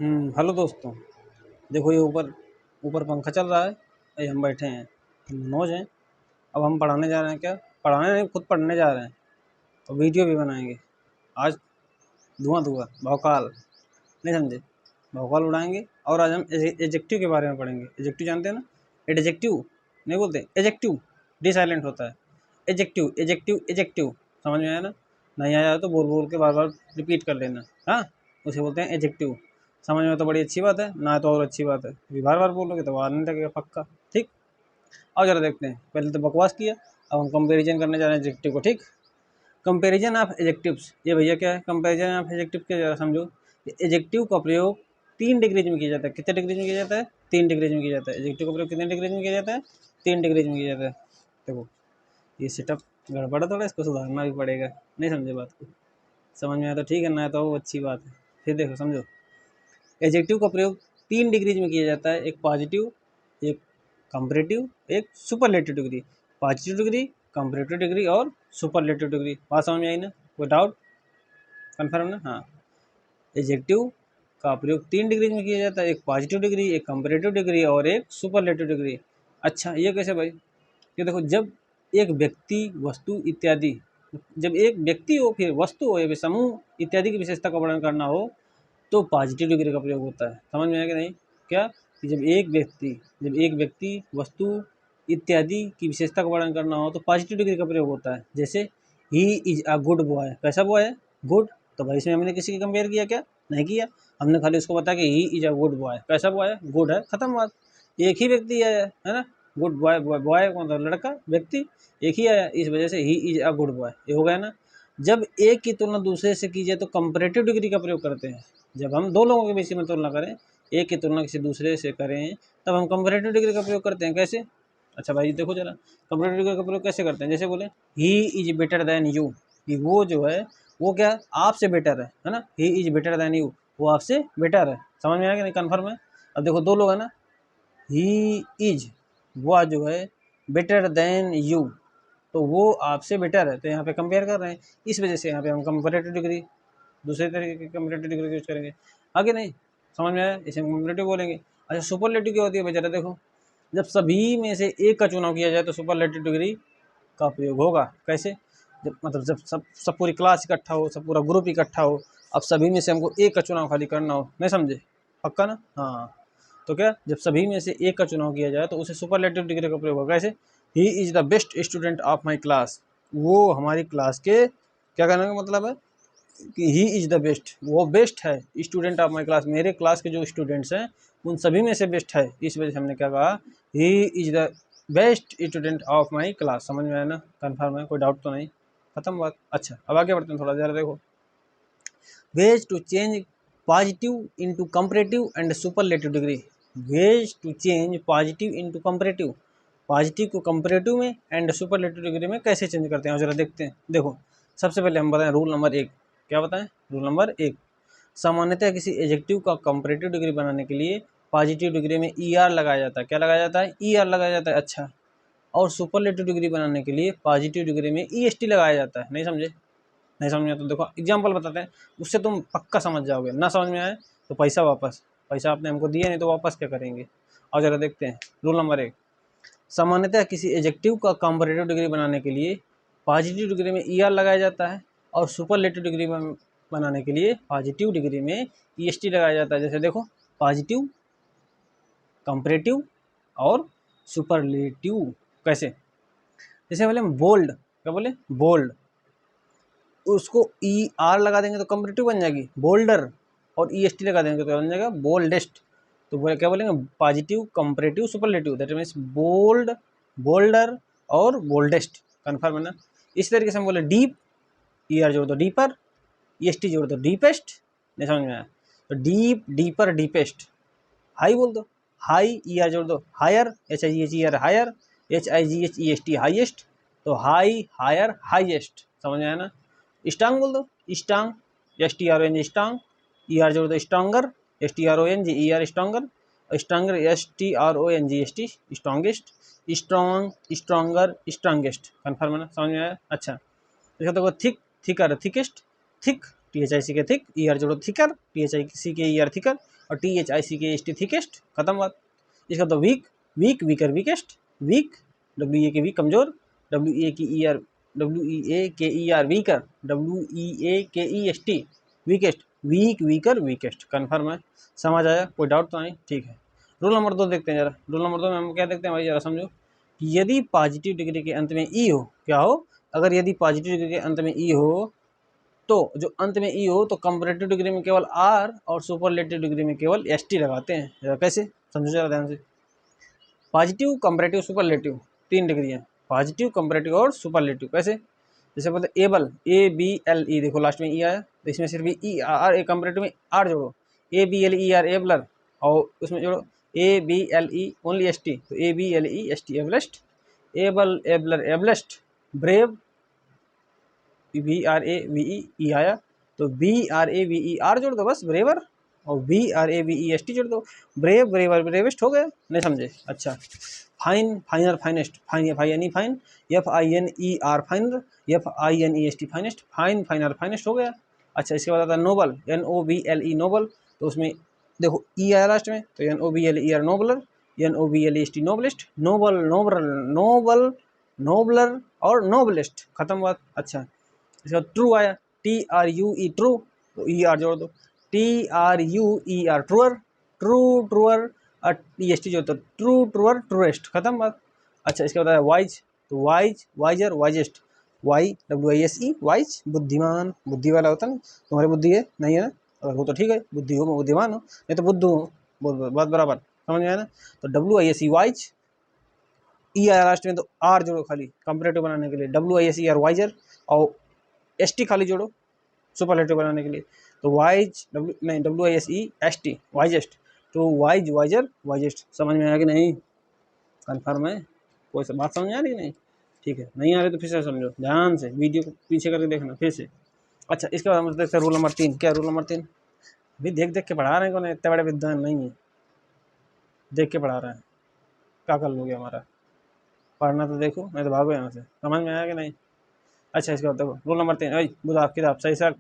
Hello दोस्तों। देखो ये ऊपर ऊपर पंखा चल रहा है। ये हम बैठे हैं, हम मनोज हैं। अब हम पढ़ाने जा रहे हैं। क्या पढ़ाने नहीं, खुद पढ़ने जा रहे हैं और वीडियो भी बनाएंगे। आज धुआं धुआं भौकाल, नहीं समझे? भौकाल उड़ाएंगे। और आज हम एजेक्टिव के बारे में पढ़ेंगे। एजेक्टिव जानते हैं ना? एडजेक्टिव नहीं बोलते, एजेक्टिव। डी साइलेंट होता है। एजेक्टिव एजेक्टिव एजेक्टिव, समझ में आया ना? नहीं आया तो बोल बोल के बार बार रिपीट कर लेना। हाँ, उसे बोलते हैं एजेक्टिव। समझ में तो बड़ी अच्छी बात है ना, तो और अच्छी बात है। अभी बार बार बोलोगे तो आने लगेगा पक्का। ठीक। और जरा देखते हैं, पहले तो बकवास किया, अब हम कंपैरिजन करने जा रहे हैं एजेक्टिव को। ठीक। Comparison of adjectives. ये भैया क्या है कंपैरिजन ऑफ एजेक्टिव के, जरा समझो। एजेक्टिव का प्रयोग 3 डिग्रीज में किया जाता है। कितने डिग्रीज में किया जाता है? 3 डिग्रीज में किया जाता है। एजेक्टिव का प्रयोग कितने डिग्रीज में किया जाता है? 3 डिग्रीज में किया जाता है। देखो ये सेटअप गड़बड़ है थोड़ा, इसको सुधारना भी पड़ेगा। नहीं समझे बात को? समझ में आया तो ठीक है, ना तो वो अच्छी बात है। फिर देखो समझो, एजेक्टिव का प्रयोग 3 डिग्रीज में किया जाता है। एक पॉजिटिव, एक कंपैरेटिव, एक superlative degree. Positive degree, comparative degree और सुपरलेटिव डिग्री। बात समझ में आई ना? कोई डाउट? कन्फर्म ना? हाँ। एजेक्टिव का प्रयोग 3 डिग्रीज में किया जाता है। एक पॉजिटिव डिग्री, एक कंपैरेटिव डिग्री और एक सुपरलेटिव डिग्री। अच्छा, ये कैसे भाई? ये देखो, जब एक व्यक्ति, वस्तु इत्यादि, जब एक व्यक्ति हो, फिर वस्तु हो या फिर समूह इत्यादि की विशेषता का वर्णन करना हो तो पॉजिटिव डिग्री का प्रयोग होता है। समझ में आया कि नहीं? क्या कि जब एक व्यक्ति वस्तु इत्यादि की विशेषता का वर्णन करना हो तो पॉजिटिव डिग्री का प्रयोग होता है। जैसे he is a good boy. कैसा बॉय है? गुड। तो भाई इसमें हमने किसी की कंपेयर किया क्या? नहीं किया। हमने खाली उसको बताया कि he is a good boy. कैसा बॉय है? गुड है, खत्म बात। एक ही व्यक्ति है ना? गुड बॉय, बॉय मतलब लड़का, व्यक्ति एक ही आया, इस वजह से he is a good boy. ये हो गया ना? जब एक की तुलना दूसरे से की जाए तो कंपैरेटिव डिग्री का प्रयोग करते हैं। जब हम दो लोगों के बीच में तुलना करें, एक की तुलना किसी दूसरे से करें, तब हम कंपैरेटिव डिग्री का प्रयोग करते हैं। कैसे? अच्छा भाई देखो जरा, कंपैरेटिव डिग्री का प्रयोग कैसे करते हैं। जैसे बोले he is better than you, कि वो जो है वो क्या आपसे बेटर है ना? He is better than you, वो आपसे बेटर है। समझ में आया कि नहीं? कन्फर्म है? अब देखो दो लोग है ना, ही इज, वो जो है बेटर देन यू, तो वो आपसे बेटर है, तो यहाँ पे कंपेयर कर रहे हैं। इस वजह से यहाँ पे हम कंपैरेटिव डिग्री, दूसरे तरीके की कंपैरेटिव डिग्री यूज करेंगे। आगे नहीं समझ में आया? इसे हम कंपैरेटिव बोलेंगे। अच्छा, सुपरलेटिव क्या होती है भाई? जरा देखो, जब सभी में से एक का चुनाव किया जाए तो सुपरलेटिव डिग्री का प्रयोग होगा। कैसे? जब सब सब पूरी क्लास इकट्ठा हो, सब पूरा ग्रुप इकट्ठा हो, अब सभी में से हमको एक का चुनाव खाली करना हो। नहीं समझे? पक्का ना? हाँ। तो क्या, जब सभी में से एक का चुनाव किया जाए तो उसे सुपरलेटिव डिग्री का प्रयोग होगा। कैसे? He is the best student of my class, वो हमारी क्लास के, क्या कहने का मतलब है कि ही इज़ द बेस्ट, वो बेस्ट है स्टूडेंट ऑफ माई क्लास, मेरे क्लास के जो स्टूडेंट्स हैं उन सभी में से बेस्ट है। इस वजह से हमने क्या कहा, he is the best student of my class. समझ में आया ना? कन्फर्म है? कोई डाउट तो नहीं? खत्म बात। अच्छा, अब आगे बढ़ते हैं थोड़ा, ज़रा देखो। Ways to change positive into comparative and superlative degree. Ways to change positive into comparative, positive को कंपरेटिव में एंड सुपरलेटिव डिग्री में कैसे चेंज करते हैं, जरा देखते हैं। देखो, सबसे पहले हम बताएं रूल नंबर 1। क्या बताएं? रूल नंबर 1, सामान्यतः किसी एडजेक्टिव का कंपरेटिव डिग्री बनाने के लिए पॉजिटिव डिग्री में ई आर लगाया जाता है। क्या लगाया जाता है? ई आर लगाया जाता है। अच्छा, और सुपरलेटिव डिग्री बनाने के लिए पॉजिटिव डिग्री में ई एस टी लगाया जाता है। नहीं समझे? नहीं समझ में आया तो देखो एग्जाम्पल बताते हैं, उससे तुम पक्का समझ जाओगे। ना समझ में आए तो पैसा वापस, पैसा आपने हमको दिया नहीं तो वापस क्या करेंगे। और जरा देखते हैं रूल नंबर 1, सामान्यतः किसी एडजेक्टिव का कंपैरेटिव डिग्री बनाने के लिए पॉजिटिव डिग्री में ई आर लगाया जाता है और सुपरलेटिव डिग्री में बनाने के लिए पॉजिटिव डिग्री में ई एस टी लगाया जाता है। जैसे देखो, पॉजिटिव, कंपैरेटिव और सुपरलेटिव। कैसे? जैसे बोले बोल्ड, क्या बोले? बोल्ड, उसको ई आर लगा देंगे तो कंपैरेटिव बन जाएगी बोल्डर, और ई एस टी लगा देंगे तो बन जाएगा बोल्डेस्ट। तो बोले क्या बोलेंगे? Positive, comparative, superlative, that means bold, bolder और बोल्डेस्ट। कन्फर्म है ना? इस तरीके से हम बोले डीप, ई आर जोड़ दो डीपर, ई एस टी जोड़ दो डीपेस्ट। नहीं समझ में आया तो डीप, डीपर, डीपेस्ट। हाई बोल दो, हाई, ई आर जोड़ दो higher, H I G H E R higher, H I G H E S T highest, तो हाई, हायर, हाइएस्ट। समझ में आया ना? स्टांग बोल दो, strong, S T R O N G strong, E R जोड़ दो stronger, S T R O N G E R stronger, stronger, S T R O N G S T strongest, strong, stronger, strongest. Confirm है ना? समझ में आया? अच्छा, देखो thick, thicker, thickest, thick, THICK thick, ER जोड़ो thicker, THICK ER thicker, और THICK thickest, खत्म बात। इसका तो weak, weak weaker weakest, weak WEA की वीक कमजोर, WEA की ER weaker, WEAKEST weakest, weak weaker weakest, confirm है, समझ आया, कोई डाउट तो नहीं, ठीक है। रूल नंबर 2 देखते हैं जरा। रूल नंबर 2 में हम क्या देखते हैं भाई, जरा समझो। यदि पॉजिटिव डिग्री के अंत में ई हो, क्या हो, अगर यदि पॉजिटिव डिग्री के अंत में ई हो, तो जो अंत में ई हो तो कंपैरेटिव डिग्री में केवल आर और सुपरलेटिव डिग्री में केवल एसटी लगाते हैं। जरा कैसे, समझो जरा ध्यान से। पॉजिटिव, कंपैरेटिव, सुपरलेटिव, 3 डिग्री हैं, पॉजिटिव, कंपैरेटिव और सुपरलेटिव। कैसे, जैसे बोलते एबल, ABLE, देखो लास्ट में ई आया, तो इसमें सिर्फ ई आर, ए कंपैरेटिव में आर जोड़ो, ABLER एबलर, और उसमें जोड़ो ABLE ओनली एसटी, तो ABLE ST ablest, able abler ablest, brave BRAVE आया, तो BRAVER जोड़ दो बस, ब्रेवर, और BRAVEST जोड़ दो, ब्रेव ब्रेवर ब्रेवेस्ट, हो गया, नहीं समझे, अच्छा। Fine, फाइनर finest, fine FINE fine, FINER फाइनर, FINEST finest, fine फाइनर finest, हो गया। अच्छा, इसके बाद आता है नोबल, NOBLE नोबल, तो उसमें देखो ई आया लास्ट में, तो NOBLER nobler, NOBLEST noblest, noble noble noble nobler और नोबलिस्ट, खत्म बात। अच्छा, इसका ट्रू आया, TRUE ट्रू, तो ER जोड़ दो, TRUER ट्रूअर, ट्रू ट्रूअर, और EST जोड़ दो, ट्रू ट्रूअर ट्रूएस्ट, खत्म बात। अच्छा, इसके बाद वाइज, तो wise visor wisest, WISE wise, बुद्धिमान, बुद्धि वाला होता है ना, तुम्हारी बुद्धि है नहीं है ना, अगर हो तो ठीक है, बुद्धि हो मैं बुद्धिमान हो, नहीं तो बुद्धू हो, बात बराबर, समझ में आया ना। तो WISE वाइज, ई आया लास्ट में, तो आर जोड़ो खाली कंपैरेटिव बनाने के लिए, WISER वाइजर, और ST खाली जोड़ो सुपरलेटिव बनाने के लिए, तो वाइज WISEST वाइजेस्ट, तो वाइज वाइजर वाइजेस्ट, समझ में आया कि नहीं, कन्फर्म है, कोई सा बात समझ में आ रही है नहीं, ठीक है, नहीं आ रही तो फिर से समझो, ध्यान से वीडियो को पीछे करके देखना फिर से। अच्छा, इसके बाद हम देखते हैं रूल नंबर 3, क्या रूल नंबर 3, अभी देख देख के पढ़ा रहे हैं, कौन इतने बड़े विद्वान नहीं है, देख के पढ़ा रहे हैं, क्या कर लोगे हमारा, पढ़ना तो देखो, नहीं तो भागो यहाँ से, समझ में आया कि नहीं। अच्छा, इसके बाद देखो रूल नंबर 3, बुधा किताब सही सर,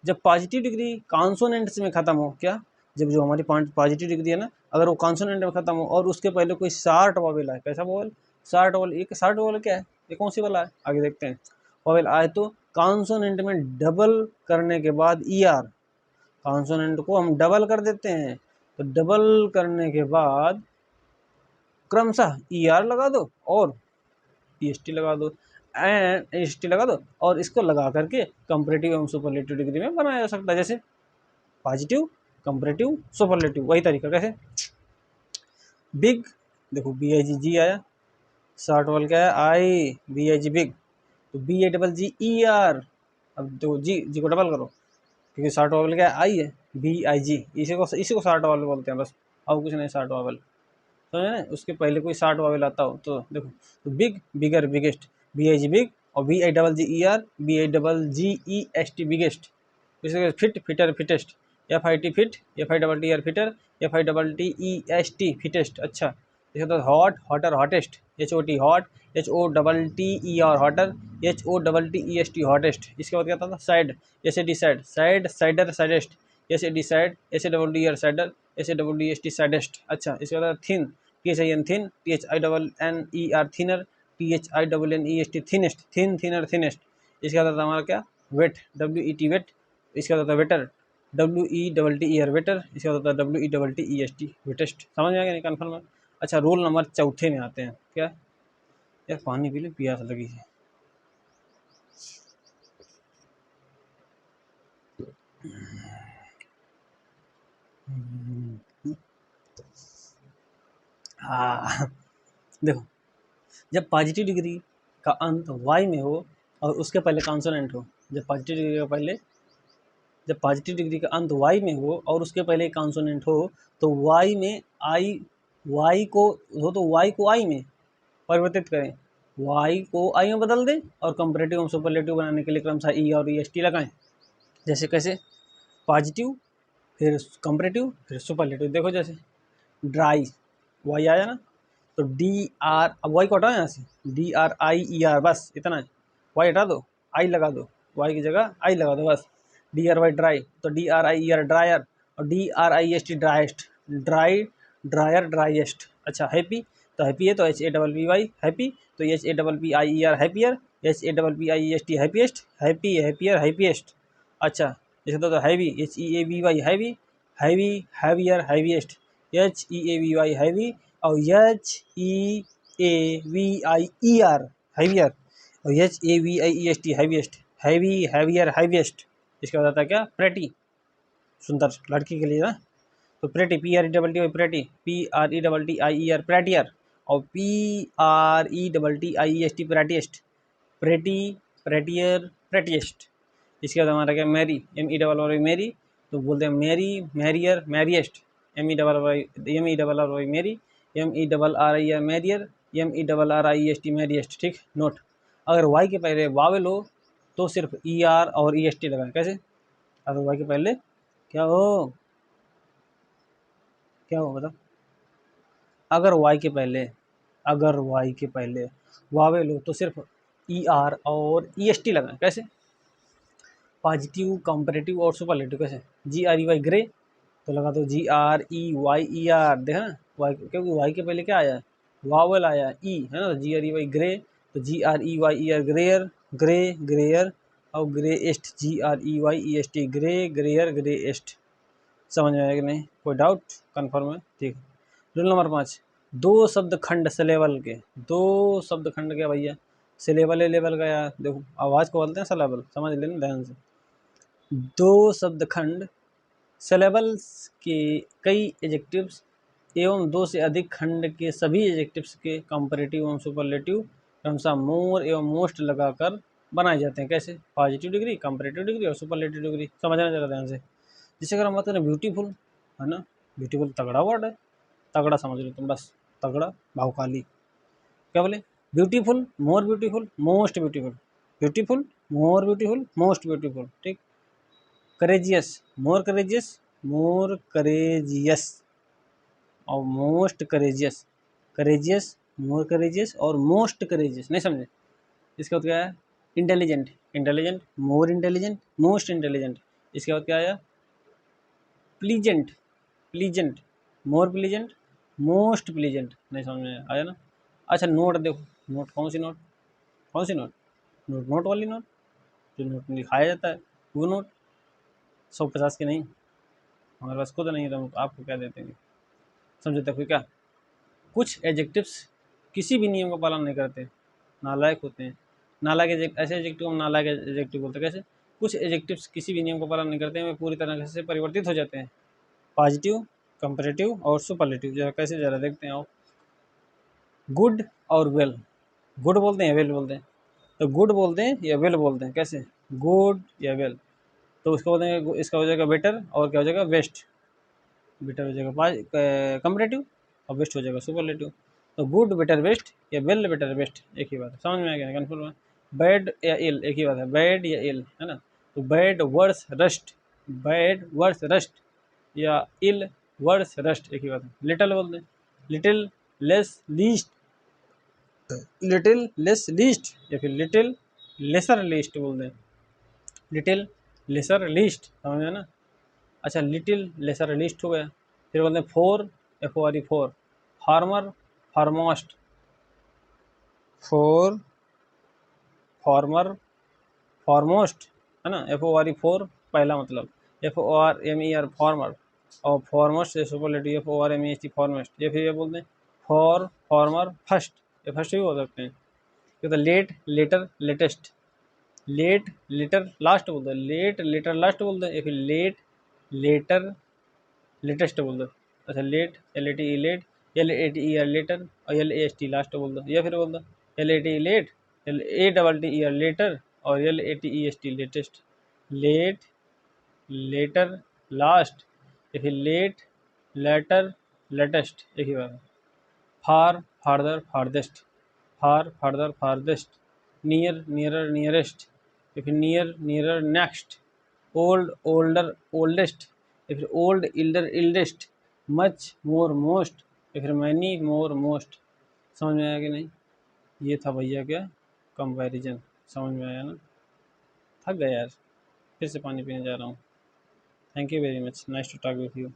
जब पॉजिटिव डिग्री कॉन्सोनेंट्स में खत्म हो, क्या, जब जो हमारी पॉजिटिव डिग्री है ना, अगर वो कॉन्सोनेंट में खत्म हो और उसके पहले कोई शार्ट वॉवेल आए, कैसा वॉवेल, शार्ट वॉवेल, एक शार्ट वॉवेल क्या है, ये कौन सी वाला है, आगे देखते हैं। वॉवेल आए तो कॉन्सोनेंट में डबल करने के बाद ER, कॉन्सोनेंट को हम डबल कर देते हैं, तो डबल करने के बाद क्रमशः ER लगा दो और EST लगा दो, एंड EST लगा दो, और इसको लगा करके कंपैरेटिव एवं सुपरलेटिव डिग्री में बनाया जा सकता है, जैसे पॉजिटिव, कंपैरेटिव, सुपरलेटिव, वही तरीका। कैसे, बिग, देखो BIG आया, शॉर्ट वॉल क्या है, आई, BIG बिग, तो BAGGER, अब देखो जी को डबल करो, क्योंकि शॉर्ट वॉल क्या है, आई है, BIG, इसी को शॉर्ट वॉल बोलते हैं बस, और कुछ नहीं शॉर्ट वॉल, समझे ना, उसके पहले कोई शॉर्ट वॉवेल आता हो, तो देखो, तो big, bigger, biggest, BIG big, और BIGGER बिगेस्ट, इसके fit, fitter, fittest, FIT fit, FITTER fitter, FITTEST fittest. अच्छा, इसके बाद hot, hotter, hottest, HOT hot, HOTTER hotter, HOTTEST hottest. इसके बाद क्या था, sad, SAD sad, sad sadder saddest, SAD sad, SADDER sadder, SADDEST saddest. अच्छा, इसके बाद thin, THIN thin, THINNER thinner, THINNEST thinnest, thin thinner thinnest. इसके बाद हमारा क्या, वेट, WET वेट, इसके बाद वेटर, WETTER वेटर, इसके बाद WETTEST वेटेस्ट, समझ में आ गया नहीं, कन्फर्म है। अच्छा, रूल नंबर 4 में आते हैं, क्या, यार पानी पी लो, प्यास लगी है। हाँ, देखो, जब पॉजिटिव डिग्री का अंत Y में हो और उसके पहले कॉन्सोनेंट हो, जब पॉजिटिव डिग्री का पहले, जब पॉजिटिव डिग्री का अंत Y में हो और उसके पहले कॉन्सोनेंट हो, तो Y में आई, Y को हो तो Y को I में परिवर्तित करें, Y को I में बदल दें, और कंपैरेटिव और सुपरलेटिव बनाने के लिए क्रमशः E और EST लगाएं। जैसे कैसे, पॉजिटिव, फिर कंपैरेटिव, फिर सुपरलेटिव। देखो जैसे ड्राई, Y आया ना, तो DR, अब Y को हटाओ यहाँ से, DRIER, बस इतना है, Y हटा दो, I लगा दो, Y की जगह I लगा दो, बस DRY ड्राई, तो DRIER ड्रायर, और DRIEST driest, dry dryer driest. अच्छा हैप्पी, तो हैप्पी है तो HAPPY हैप्पी, तो HAPPIER happier, HAPPIEST happiest, happy happier happiest. अच्छा जैसे तो heavy, HEAVY heavy, heavy heavier heaviest, HEAVY heavy, और HEAVIER हैवियर, और HAVIEST heaviest, heavy heavier heaviest. इसका बताता है क्या, प्रेटी, सुंदर लड़की के लिए ना। तो प्रेटी, PRETT प्रेटी, PRETTIER प्रेटियर, और PRETTIEST प्रेटिएस्ट, प्रेटी प्रेटियर प्रेटिएस्ट। इसके बाद हमारा क्या, मैरी, MERRY मैरी, तो बोलते हैं merry merrier merriest, MERRY merry, MERRIER merrier, MERRIEST merriest. ठीक, नोट, अगर वाई के पहले वावेल हो तो सिर्फ ER और EST लगाएं। कैसे, अगर वाई के पहले क्या हो, क्या हो बताओ, अगर वाई के पहले, अगर वाई के पहले वावेल हो तो सिर्फ ER और EST लगाएं। कैसे, पॉजिटिव कंपैरेटिव और सुपरलेटिव। कैसे, GREY ग्रे, तो लगा दो GREYER, देखा ना, वाई, क्योंकि वाई के पहले क्या आया है, वावल आया ई है ना, GREY ग्रे, तो GREYER ग्रेयर, ग्रे ग्रेयर, और ग्रेएस्ट GREYEST ग्रे ग्रेयर ग्रेएस्ट। समझ में आया कि नहीं, कोई डाउट, कन्फर्म है। ठीक, रूल नंबर 5, दो शब्द खंड सिलेबल के, दो शब्द खंड क्या भैया, सिलेबल लेवल का, यार देखो आवाज़ को बोलते हैं सिलेबल, समझ लेना ध्यान से। दो शब्द खंड सिलेबल्स के कई एजेक्टिव्स एवं दो से अधिक खंड के सभी एजेक्टिव्स के कंपैरेटिव एवं सुपरलेटिव क्रमशः मोर एवं मोस्ट लगाकर बनाए जाते हैं। कैसे, पॉजिटिव डिग्री, कंपैरेटिव डिग्री और सुपरलेटिव डिग्री। समझना जरा ध्यान से। जिसे अगर हम बात करें ब्यूटीफुल, है ना, ब्यूटीफुल तगड़ा वर्ड है, तगड़ा समझ लो तुम बस, तगड़ा भावकाली। क्या बोले, beautiful, more beautiful, most beautiful, beautiful, more beautiful, most beautiful. ठीक, करेजियस, मोर करेजियस, मोर करेजियस, और मोस्ट करेजियस, करेजियस, मोर करेजियस, और मोस्ट करेजियस। नहीं समझे, इसके बाद क्या है, intelligent, intelligent, more intelligent, most intelligent. इसके बाद क्या आया, प्लीजेंट, प्लीजेंट, मोर प्लीजेंट, मोस्ट प्लीजेंट। नहीं समझ में आया ना। अच्छा नोट देखो, नोट कौन सी नोट, कौन सी नोट, नोट नोट वाली नोट, जो नोट में लिखाया जाता है वो नोट, 150 की नहीं, हमारे पास खुद नहीं है तो आपको क्या देते हैं। समझे तक क्या, कुछ एडजेक्टिव्स किसी भी नियम का पालन नहीं करते, नालायक होते हैं। नालायक ऐसे एडजेक्टिव हम नालायक एडजेक्टिव बोलते हैं। कैसे, कुछ एडजेक्टिव्स किसी भी नियम का पालन नहीं करते हैं, वे पूरी तरह से परिवर्तित हो जाते हैं। पॉजिटिव, कंपैरेटिव और सुपरलेटिव। जरा कैसे, जरा देखते हैं आओ। गुड और वेल, गुड बोलते हैं वेल बोलते हैं, तो गुड बोलते हैं या वेल बोलते हैं। कैसे, गुड या वेल, तो उसको बोलते हैं, इसका हो जाएगा बेटर, और क्या हो जाएगा, बेस्ट। बेटर हो जाएगा कंपैरेटिव, और बेस्ट हो जाएगा सुपरलेटिव। तो गुड बेटर बेस्ट या वेल बेटर बेस्ट एक ही बात है। समझ में आ गया, कन्फर्म है। बैड या इल एक ही बात है, बैड या इल, है ना। तो bad worse rust, bad worse rust, या इल वर्स रस्ट एक ही बात है। लिटल बोलते हैं, little less least, little less least, या फिर लिटिल लेसर लीस्ट बोलते हैं, लिटिल लेसर लीस्ट। समझ में ना। अच्छा लिटिल लेसर लीस्ट हो गया। फिर बोलते हैं fore, FORE fore, former foremost, fore former foremost, है ना, FORE फोर पहला मतलब, FORMER फार्मर, और फॉरमोस्ट से सुपरलेटिव FORMEST फॉरमोस्ट। या फिर ये बोलते हैं फॉर फॉर्मर फर्स्ट, ये फर्स्ट भी बोल सकते हैं। तो late later latest, late later last बोलते हैं, लेट लेटर लास्ट बोलते हैं, या फिर लेट लेटर लेटेस्ट बोल दो। अच्छा late, LATE late, LATE later, और LAST लास्ट बोल दो। या फिर बोल दो LATE लेट, LATTE लेटर, और LATEST latest. Late later last, या फिर लेट लेटर लेटेस्ट एक ही बात है। Far farther farthest, far farther farthest, near nearer nearest, या फिर near nearer next, old older oldest, या फिर old elder eldest, much more most, या फिर मैनी मोर मोस्ट। समझ में आया कि नहीं। ये था भैया क्या, कंपैरिजन। समझ में आया ना, थक गया यार। फिर से पानी पीने जा रहा हूँ। Thank you very much, nice to talk with you.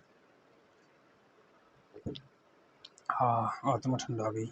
हाँ, आत्मा ठंडा गई।